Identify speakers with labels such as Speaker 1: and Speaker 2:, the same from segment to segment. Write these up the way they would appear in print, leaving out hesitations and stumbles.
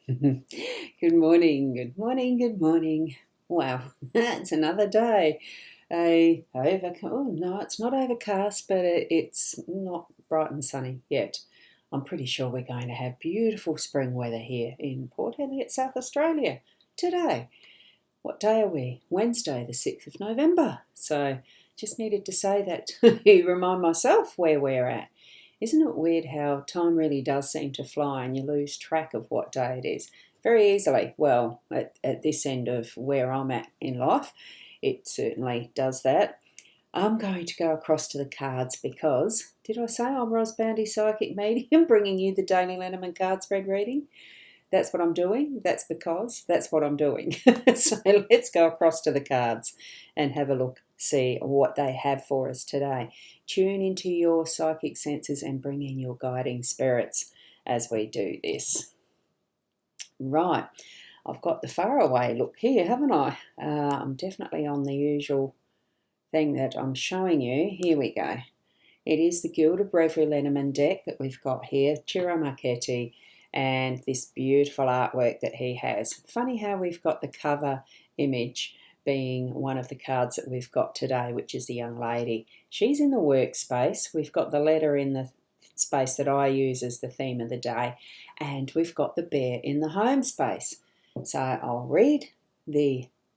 Speaker 1: Good morning, good morning, good morning. Wow, it's another day. Oh no, it's not overcast, but it's not bright and sunny yet. I'm pretty sure we're going to have beautiful spring weather here in Port Elliot, South Australia today. What day are we? Wednesday, the 6th of November. So just needed to say that to remind myself where we're at. Isn't it weird how time really does seem to fly and you lose track of what day it is very easily? Well, at this end of where I'm at in life, it certainly does that. I'm going to go across to the cards because, did I say I'm Boundy Psychic Medium bringing you the daily Lenormand card spread reading? That's what I'm doing. That's because that's what I'm doing. So let's go across to the cards and have a look, see what they have for us today. Tune into your psychic senses and bring in your guiding spirits as we do this. Right, I've got the faraway look here, haven't I? I'm definitely on the usual thing that I'm showing you. Here we go. It is the Gilded Breviary Lenormand deck that we've got here, Ciro Marchetti, and this beautiful artwork that he has. Funny how we've got the cover image being one of the cards that we've got today, which is the young lady. She's in the workspace. We've got the letter in the space that I use as the theme of the day, and we've got the bear in the home space. So I'll read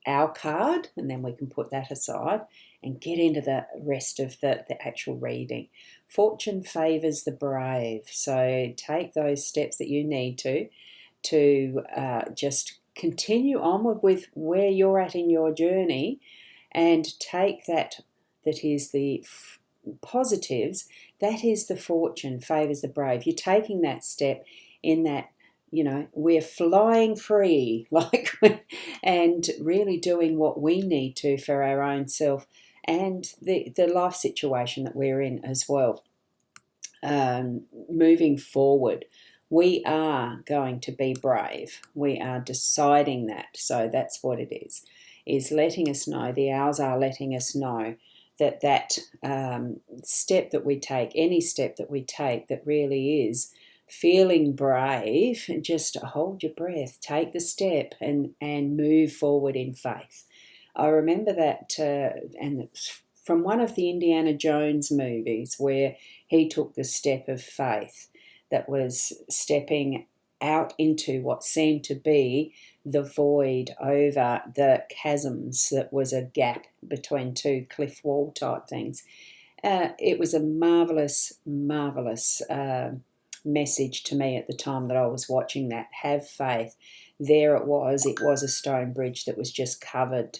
Speaker 1: our card, and then we can put that aside and get into the rest of the actual reading. Fortune favours the brave, so take those steps that you need to just continue onward with where you're at in your journey, and take that is the positives. That is the fortune favours the brave. You're taking that step in that, we're flying free, and really doing what we need to for our own self and the life situation that we're in as well. Moving forward, we are going to be brave. We are deciding that. So that's what it is letting us know, the owls are letting us know that step that we take, any step that we take that really is feeling brave, just hold your breath, take the step and move forward in faith. I remember that, and it's from one of the Indiana Jones movies where he took the step of faith, that was stepping out into what seemed to be the void over the chasms that was a gap between two cliff wall type things. It was a marvellous message to me at the time that I was watching that. Have faith. There it was a stone bridge that was just covered,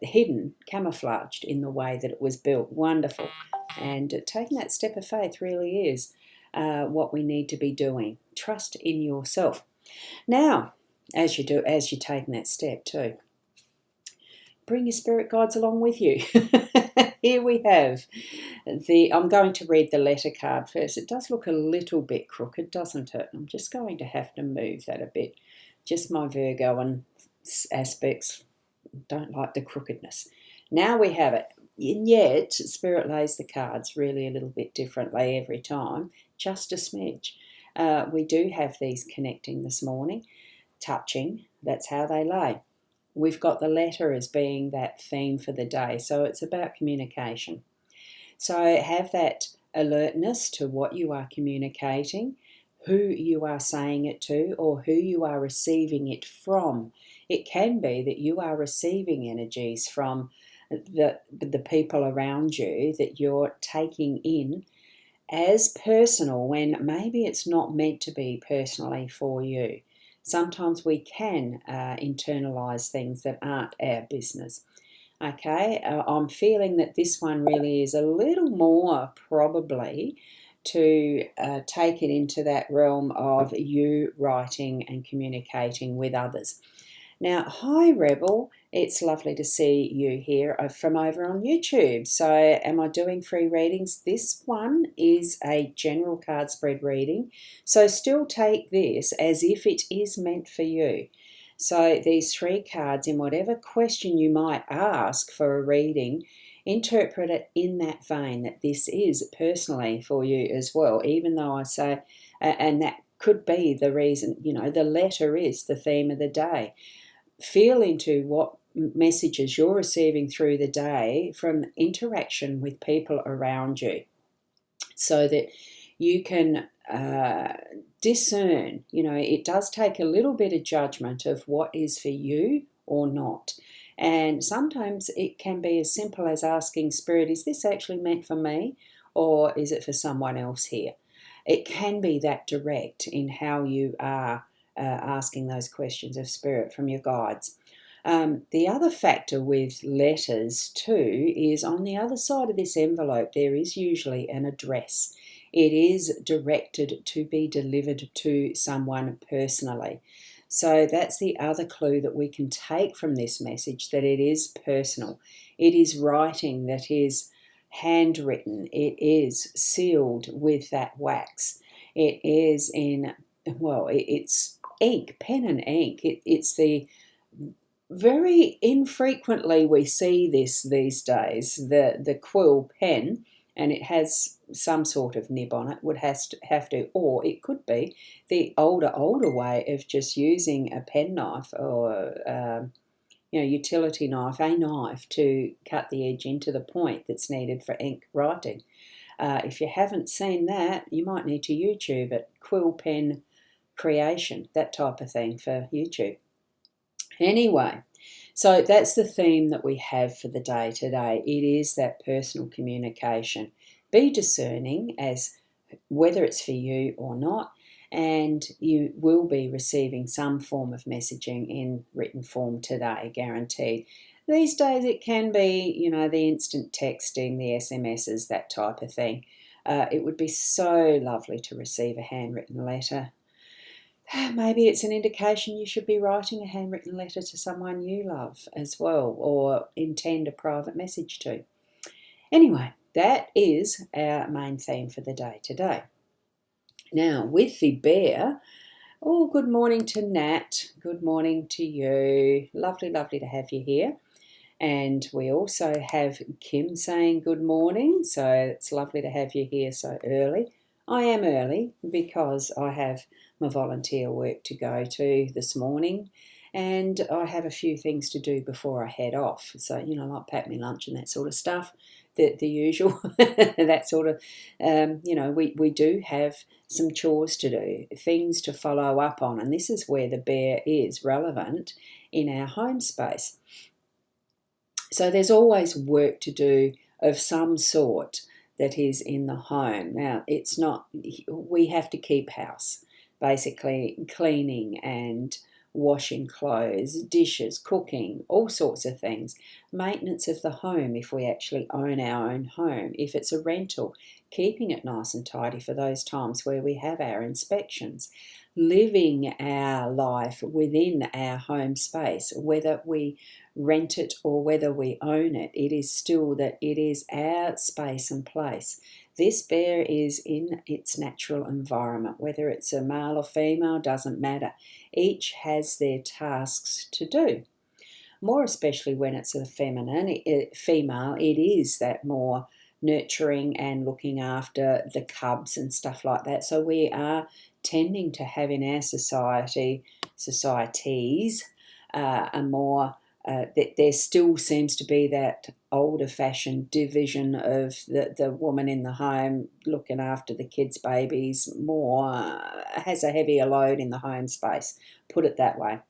Speaker 1: hidden, camouflaged in the way that it was built. Wonderful. And taking that step of faith really is what we need to be doing. Trust in yourself. Now, as you're taking that step too, bring your spirit guides along with you. Here we have I'm going to read the letter card first. It does look a little bit crooked, doesn't it? I'm just going to have to move that a bit. Just my Virgoan aspects don't like the crookedness. Now we have it. And yet, Spirit lays the cards really a little bit differently every time, just a smidge. We do have these connecting this morning, touching, that's how they lay. We've got the letter as being that theme for the day, so it's about communication. So have that alertness to what you are communicating, who you are saying it to, or who you are receiving it from. It can be that you are receiving energies from the people around you that you're taking in as personal when maybe it's not meant to be personally for you. Sometimes we can internalize things that aren't our business. Okay, I'm feeling that this one really is a little more probably to take it into that realm of you writing and communicating with others. Now, hi Rebel, it's lovely to see you here from over on YouTube. So am I doing free readings? This one is a general card spread reading, so still take this as if it is meant for you. So these three cards, in whatever question you might ask for a reading, interpret it in that vein, that this is personally for you as well, even though I say, and that could be the reason, the letter is the theme of the day. Feel into what messages you're receiving through the day from interaction with people around you, so that you can discern. It does take a little bit of judgment of what is for you or not. And sometimes it can be as simple as asking Spirit, is this actually meant for me, or is it for someone else here? It can be that direct in how you are asking those questions of Spirit from your guides. The other factor with letters too is on the other side of this envelope there is usually an address. It is directed to be delivered to someone personally. So that's the other clue that we can take from this message, that it is personal. It is writing that is handwritten. It is sealed with that wax. It is it's ink, pen and ink. It's the very infrequently we see this these days, the quill pen, and it has some sort of nib on it, would have to, or it could be the older way of just using a penknife or utility knife, a knife to cut the edge into the point that's needed for ink writing. If you haven't seen that, you might need to YouTube it, quill pen creation, that type of thing for YouTube. Anyway, so that's the theme that we have for the day today. It is that personal communication. Be discerning as whether it's for you or not, and you will be receiving some form of messaging in written form today, guaranteed. These days it can be, the instant texting, the SMSs, that type of thing. It would be so lovely to receive a handwritten letter. Maybe it's an indication you should be writing a handwritten letter to someone you love as well, or intend a private message to. Anyway, that is our main theme for the day today. Now, with the bear, good morning to Nat. Good morning to you. Lovely to have you here. And we also have Kim saying good morning, so it's lovely to have you here so early. I am early because I have my volunteer work to go to this morning, and I have a few things to do before I head off. So, like pack my lunch and that sort of stuff, the usual, that sort of, we do have some chores to do, things to follow up on, and this is where the bear is relevant in our home space. So there's always work to do of some sort that is in the home. Now, it's not, we have to keep house, basically cleaning and washing clothes, dishes, cooking, all sorts of things. Maintenance of the home if we actually own our own home. If it's a rental, keeping it nice and tidy for those times where we have our inspections. Living our life within our home space, whether we rent it or whether we own it, it is still that it is our space and place. This bear is in its natural environment, whether it's a male or female, doesn't matter. Each has their tasks to do. More especially when it's a female, it is that more nurturing and looking after the cubs and stuff like that. So we are tending to have in our societies a more there still seems to be that older-fashioned division of the woman in the home looking after the kids' babies, more has a heavier load in the home space, put it that way.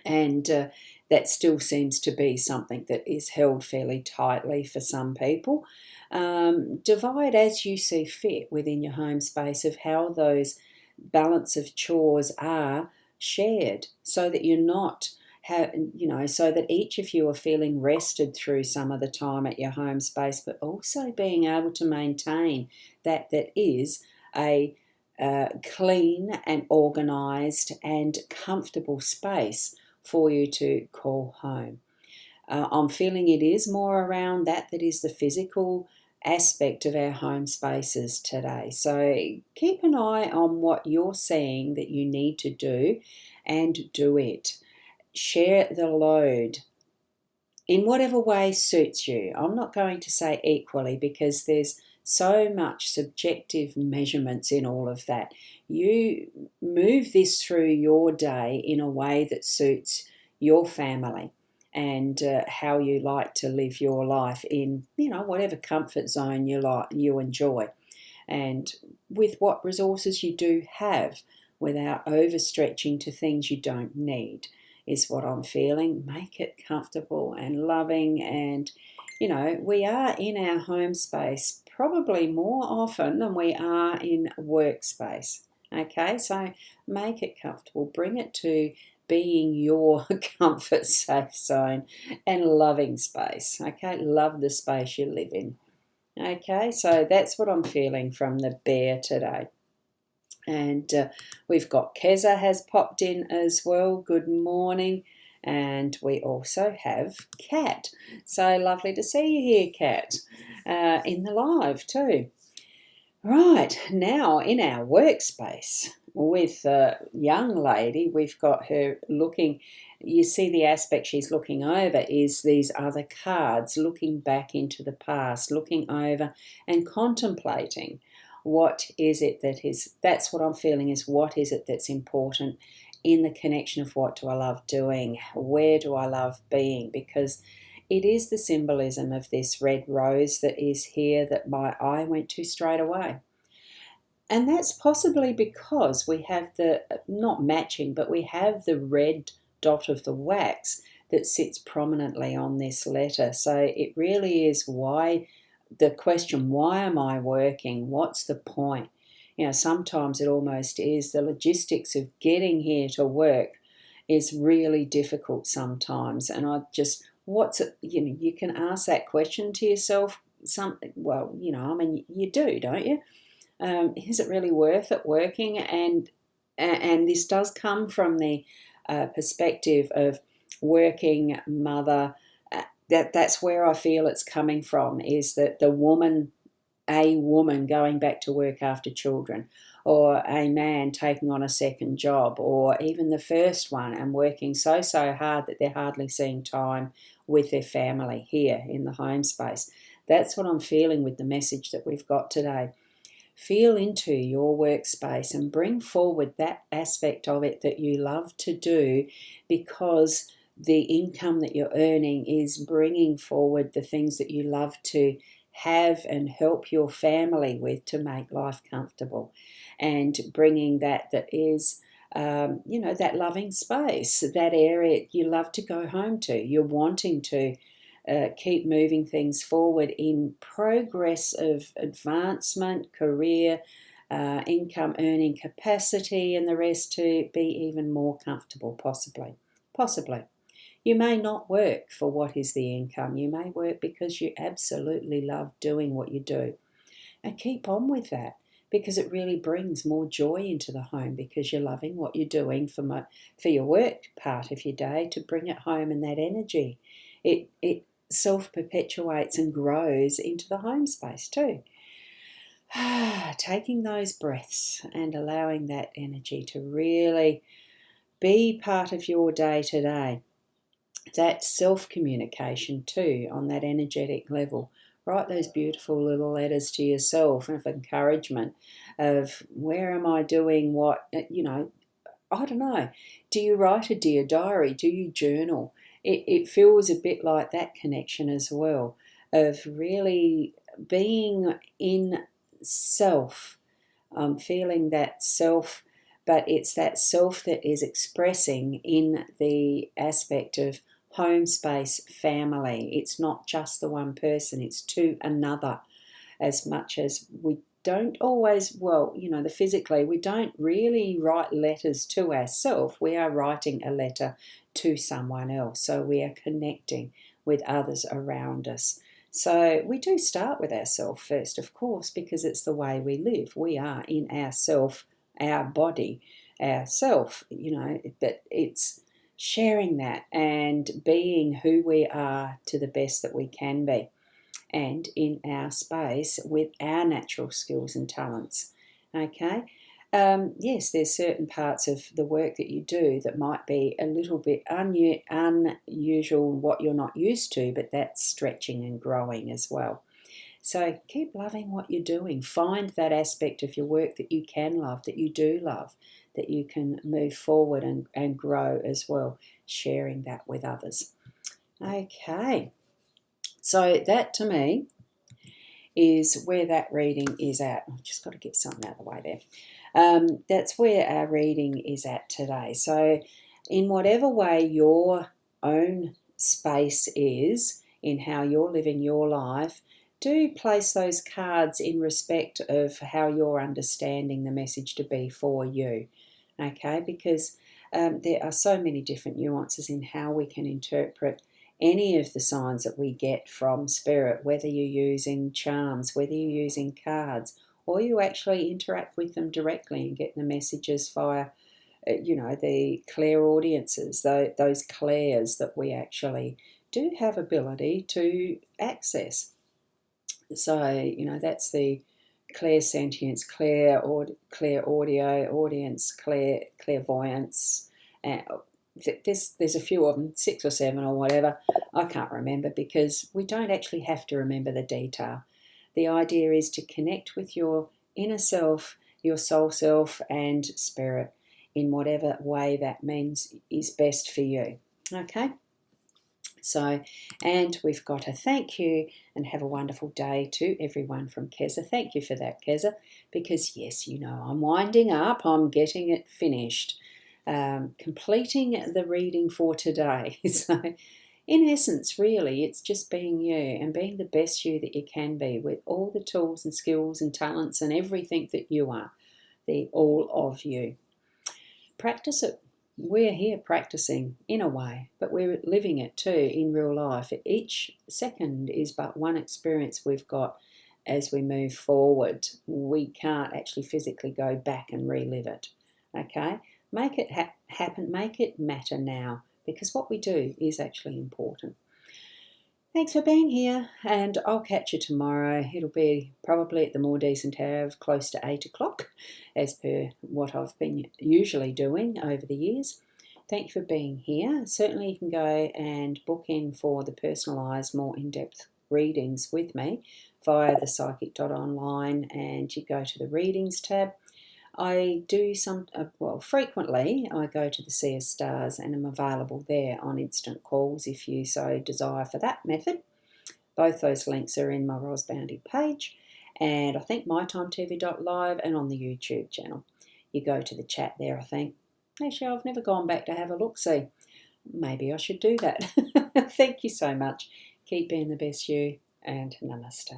Speaker 1: And that still seems to be something that is held fairly tightly for some people. Divide as you see fit within your home space of how those balance of chores are shared, so that you're not so that each of you are feeling rested through some of the time at your home space, but also being able to maintain that is a clean and organised and comfortable space for you to call home. I'm feeling it is more around that is the physical aspect of our home spaces today. So keep an eye on what you're seeing that you need to do and do it. Share the load. in whatever way suits you. I'm not going to say equally because there's so much subjective measurements in all of that. You move this through your day in a way that suits your family and how you like to live your life in, whatever comfort zone you enjoy, and with what resources you do have without overstretching to things you don't need is what I'm feeling. Make it comfortable and loving, and we are in our home space probably more often than we are in workspace. Okay, so make it comfortable, bring it to being your comfort safe zone and loving space. Okay, love the space you live in. Okay, so that's what I'm feeling from the bear today. And we've got Keza has popped in as well. Good morning. And we also have Kat. So lovely to see you here, Kat, in the live too. Right, now in our workspace with a young lady, we've got her looking, you see the aspect she's looking over is these other cards, looking back into the past, looking over and contemplating what is it that's what I'm feeling is what is it that's important in the connection of what do I love doing, where do I love being, because it is the symbolism of this red rose that is here that my eye went to straight away. And that's possibly because we have the, not matching, but we have the red dot of the wax that sits prominently on this letter. So it really is why the question, why am I working? What's the point? Sometimes it almost is the logistics of getting here to work is really difficult sometimes. And you can ask that question to yourself. You do, don't you? Is it really worth it working? And this does come from the perspective of working mother. That's where I feel it's coming from, is that a woman going back to work after children, or a man taking on a second job, or even the first one and working so hard that they're hardly seeing time with their family here in the home space. That's what I'm feeling with the message that we've got today. Feel into your workspace and bring forward that aspect of it that you love to do, because the income that you're earning is bringing forward the things that you love to have and help your family with to make life comfortable, and bringing that is that loving space, that area you love to go home to. You're wanting to keep moving things forward in progress of advancement, career, income earning capacity, and the rest to be even more comfortable, possibly. You may not work for what is the income. You may work because you absolutely love doing what you do. And keep on with that, because it really brings more joy into the home, because you're loving what you're doing for your work part of your day to bring it home, and that energy. It self-perpetuates and grows into the home space too. Taking those breaths and allowing that energy to really be part of your day today. That self-communication too, on that energetic level. Write those beautiful little letters to yourself of encouragement of where am I doing what, I don't know. Do you write a dear diary? Do you journal? It feels a bit like that connection as well, of really being in self, feeling that self, but it's that self that is expressing in the aspect of home space, family. It's not just the one person, it's to another, as much as we don't always, the physically, we don't really write letters to ourselves. We are writing a letter to someone else. So we are connecting with others around us. So we do start with ourselves first, of course, because it's the way we live. We are in ourself, our body, ourself, but it's sharing that and being who we are to the best that we can be, and in our space with our natural skills and talents. Okay, yes, there's certain parts of the work that you do that might be a little bit unusual, what you're not used to, but that's stretching and growing as well. So keep loving what you're doing. Find that aspect of your work that you can love, that you do love, that you can move forward and grow as well, sharing that with others. Okay, so that to me is where that reading is at. I've just got to get something out of the way there. That's where our reading is at today. So in whatever way your own space is in how you're living your life, do place those cards in respect of how you're understanding the message to be for you. Okay, because there are so many different nuances in how we can interpret any of the signs that we get from spirit, whether you're using charms, whether you're using cards, or you actually interact with them directly and get the messages via, the clairaudiences, those clairs that we actually do have ability to access. So, that's the clairsentience, clairaudio, audience, clairvoyance. There's a few of them, 6 or 7 or whatever. I can't remember because we don't actually have to remember the detail. The idea is to connect with your inner self, your soul self, and spirit in whatever way that means is best for you. Okay? So, and we've got a thank you and have a wonderful day to everyone from Keza. Thank you for that, Keza, because yes, I'm winding up. I'm getting it finished, completing the reading for today. So, in essence, really, it's just being you and being the best you that you can be with all the tools and skills and talents and everything that you are, the all of you. Practice it. We're here practicing in a way, but we're living it too in real life. Each second is but one experience we've got as we move forward. We can't actually physically go back and relive it. Okay? Make it happen, make it matter now, because what we do is actually important. Thanks for being here, and I'll catch you tomorrow. It'll be probably at the more decent hour of close to 8 o'clock, as per what I've been usually doing over the years. Thank you for being here. Certainly you can go and book in for the personalised, more in-depth readings with me via the psychic.online, and you go to the readings tab. I do frequently I go to the Sea of Stars and am available there on instant calls if you so desire for that method. Both those links are in my Boundy page, and I think mytimetv.live and on the YouTube channel. You go to the chat there, I think. Actually, I've never gone back to have a look-see. Maybe I should do that. Thank you so much. Keep being the best you, and namaste.